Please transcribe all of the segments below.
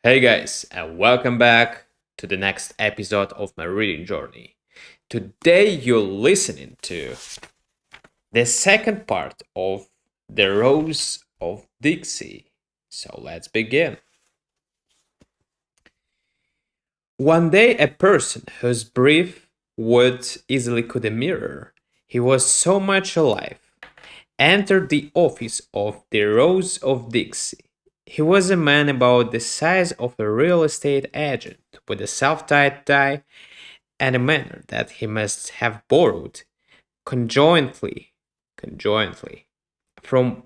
Hey guys, and welcome back to the next episode of my reading journey. Today you're listening to the second part of The Rose of Dixie. So let's begin. One day, a person whose brief words easily could a mirror, he was so much alive, entered the office of The Rose of Dixie. He was a man about the size of a real estate agent, with a self-tied tie and a manner that he must have borrowed conjointly from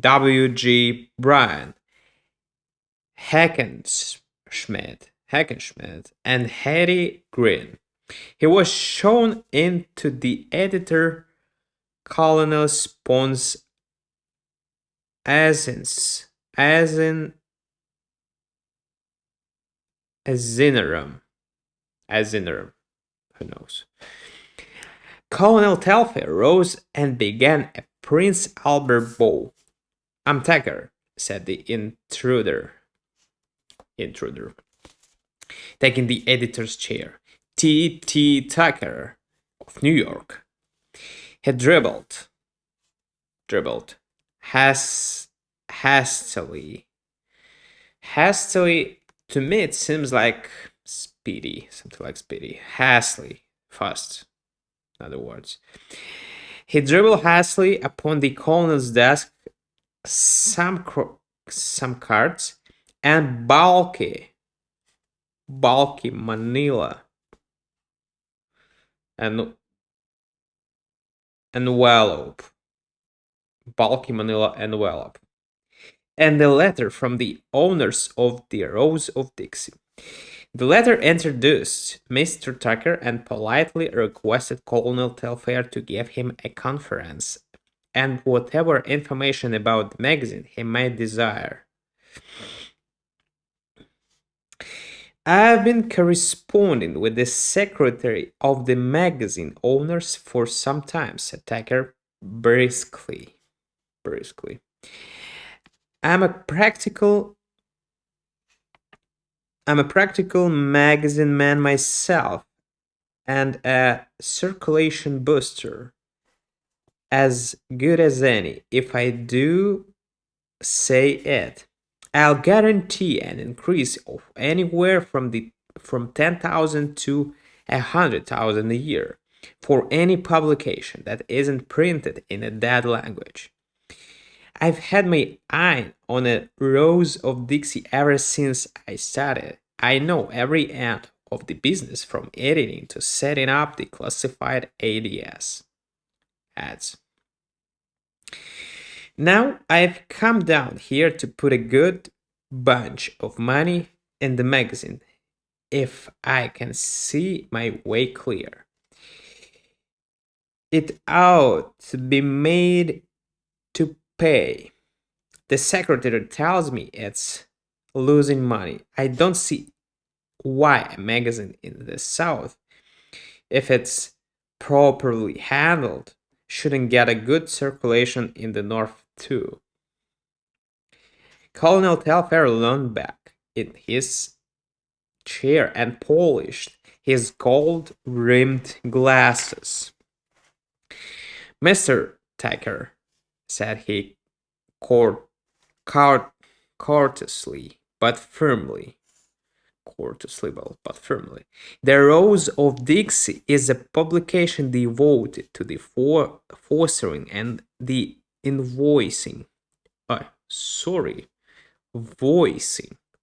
W.G. Bryan, Hackenschmidt, and Harry Green. He was shown into the editor Colonel Spon's Azinerum, who knows. Colonel Telfair rose and began a Prince Albert bow. "I'm Tucker," said the intruder, taking the editor's chair. T. Tucker of New York. He dribbled hastily. Hastily, to me, it seems like speedy, something like speedy. Hastily, fast, in other words. He dribbled hastily upon the colonel's desk some cards and bulky manila and envelope, and the letter from the owners of the Rose of Dixie. The letter introduced Mr. Tucker and politely requested Colonel Telfair to give him a conference and whatever information about the magazine he might desire. "I've been corresponding with the secretary of the magazine owners for some time," said Tucker briskly. I'm a practical magazine man myself and a circulation booster as good as any, if I do say it. I'll guarantee an increase of anywhere from 10,000 to 100,000 a year for any publication that isn't printed in a dead language. I've had my eye on a Rose of Dixie ever since I started. I know every end of the business from editing to setting up the classified ads. Now I've come down here to put a good bunch of money in the magazine if I can see my way clear. It ought to be made to pay. The secretary tells me it's losing money. I don't see why a magazine in the South, if it's properly handled, shouldn't get a good circulation in the North too. Colonel Telfair leaned back in his chair and polished his gold-rimmed glasses. "Mr. Tucker," said he courteously but firmly, "The Rose of Dixie is a publication devoted to the fostering and the voicing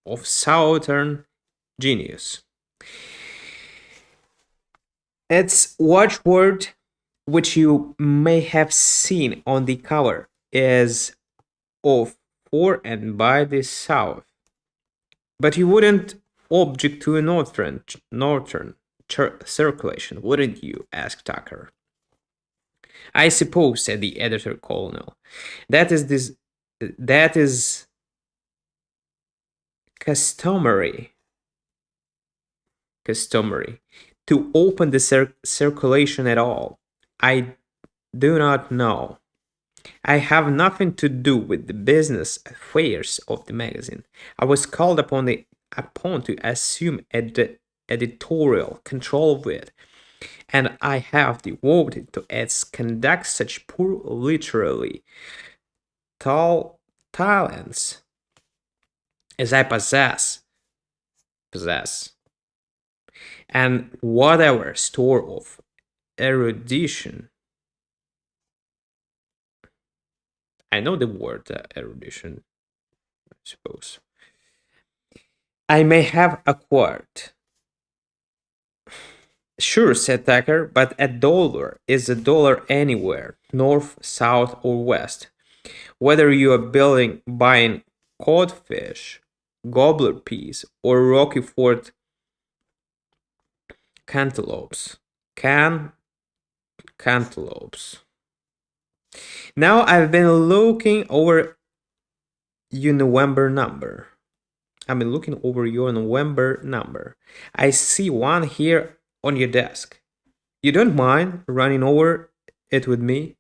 of Southern genius. Its watchword, which you may have seen on the cover, is of for and by the South. But you wouldn't object to a northern circulation, wouldn't you?" asked Tucker. "I suppose," said the editor colonel, that is customary to open the circulation at all. I do not know. I have nothing to do with the business affairs of the magazine. I was called upon upon to assume editorial control of it, and I have devoted to its conduct such poor literary talents as I possess, and whatever store of erudition. I know the word erudition, I suppose. I may have acquired. Sure, said Tucker, but a dollar is a dollar anywhere, north, south, or west. Whether you are buying codfish, gobbler peas, or Rocky Ford cantaloupes. Cantaloupes. Now I've been looking over your November number. I've been looking over your November number. I see one here on your desk. You don't mind running over it with me?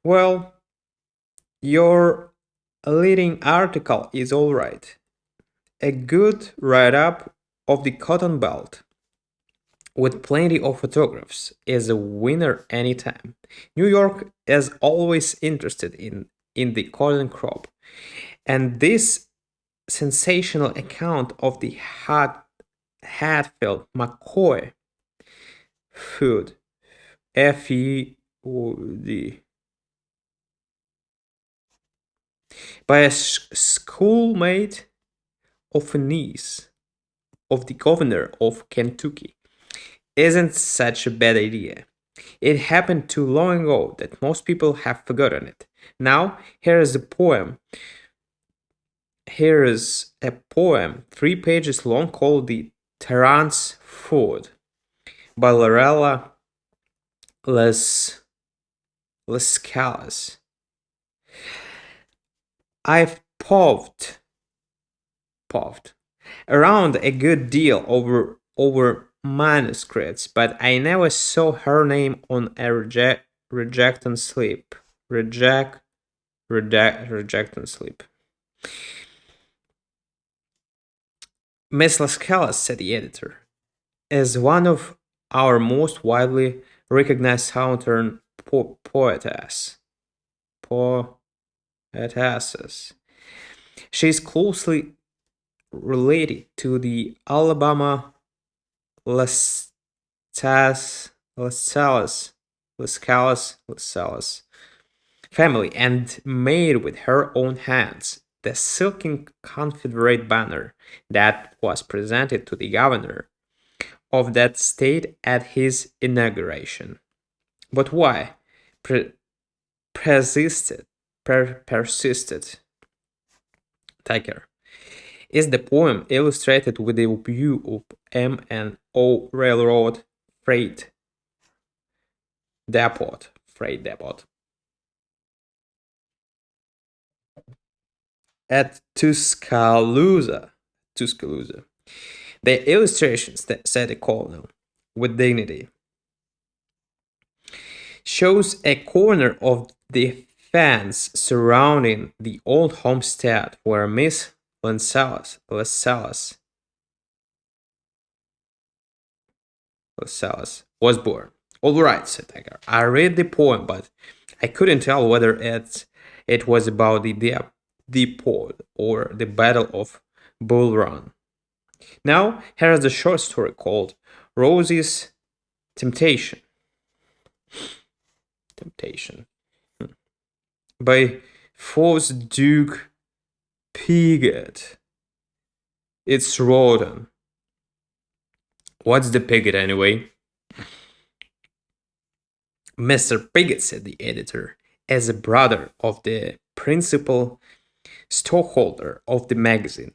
Well, your leading article is all right. A good write up of the Cotton Belt with plenty of photographs is a winner anytime. New York is always interested in the cotton crop, and this sensational account of the Hatfield McCoy food, FEOD, by a schoolmate of a niece of the governor of Kentucky isn't such a bad idea. It happened too long ago that most people have forgotten it. Now, here is a poem. Here is a poem, 3 pages long, called The Tyrant's Food by Lorella Lescalis. I've puffed around a good deal over manuscripts, but I never saw her name on a reject slip. Reject and slip. Miss Lascelles, said the editor, is one of our most widely recognized Southern poetesses. She is closely related to the Alabama Lascelles family and made with her own hands the silken Confederate banner that was presented to the governor of that state at his inauguration. But why persisted Tiger? Is the poem illustrated with a view of M&O Railroad freight depot at Tuscaloosa. The illustrations, said the colonel with dignity, shows a corner of the fence surrounding the old homestead where Miss Lascelles was born. All right, said Edgar. I read the poem, but I couldn't tell whether it was about the depot or the Battle of Bull Run. Now, here is a short story called Rosie's Temptation. By Foss Duke Piggott. It's Rodan. What's the Piggott anyway? Mr. Piggott, said the editor, is a brother of the principal stockholder of the magazine.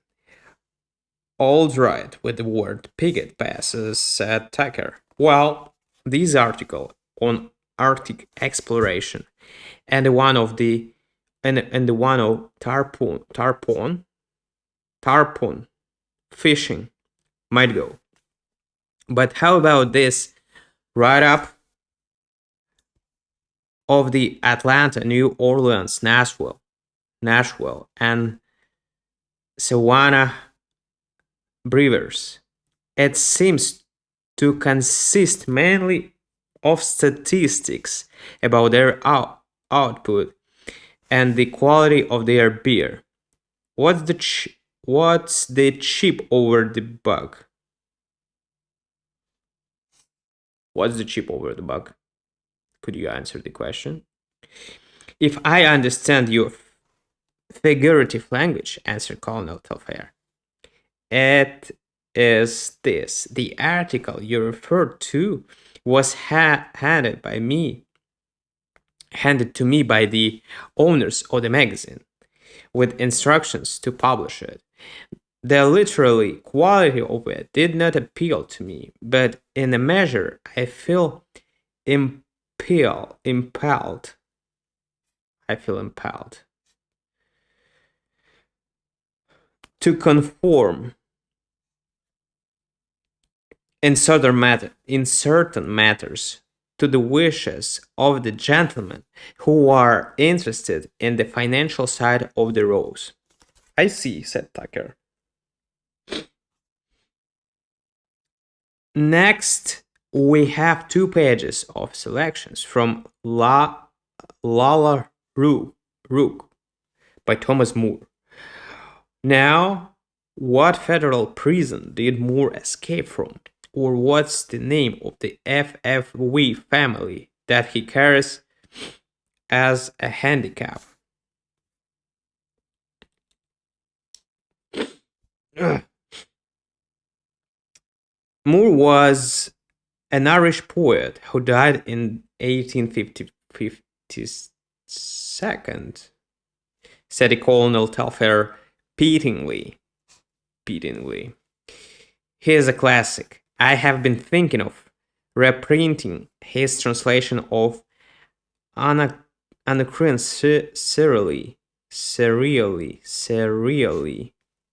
All right, with the word Piggott passes, said Tucker. Well, this article on Arctic exploration and the one of tarpon fishing might go. But how about this write-up of the Atlanta, New Orleans, Nashville, and Savannah brewers. It seems to consist mainly of statistics about their output and the quality of their beer. What's the chip over the bug? What's the chip over the bug? Could you answer the question? If I understand your figurative language, answered Colonel Telfair, it is this. The article you referred to was handed to me by the owners of the magazine, with instructions to publish it. The literary quality of it did not appeal to me, but in a measure I feel impelled. I feel impelled to conform in certain matters to the wishes of the gentlemen who are interested in the financial side of the rose. I see, said Tucker. Next, we have 2 pages of selections from Lala Rook by Thomas Moore. Now, what federal prison did Moore escape from? Or what's the name of the FFV family that he carries as a handicap? Moore was an Irish poet who died in 1852, said Colonel Telfair pityingly. He is a classic. I have been thinking of reprinting his translation of Anacreon serially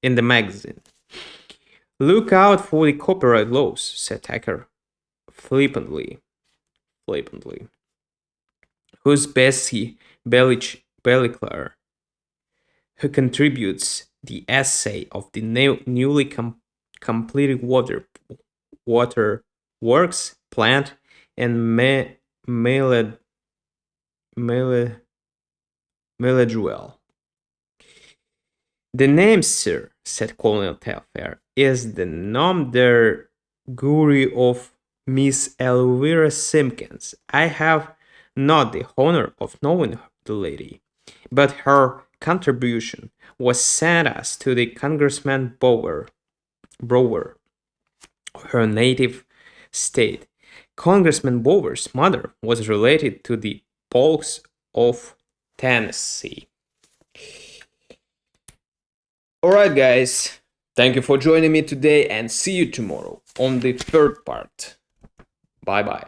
in the magazine. Look out for the copyright laws, said Tucker flippantly. Who's Bessie Belliclar, who contributes the essay of the newly completed water works, plant, and Meledruel. The name, sir, said Colonel Telfair, is the nom de guerre of Miss Elvira Simpkins. I have not the honor of knowing the lady, but her contribution was sent us to the Congressman Brower, her native state. Congressman Bower's mother was related to the Polks of Tennessee. Alright, guys, thank you for joining me today and see you tomorrow on the third part. Bye bye.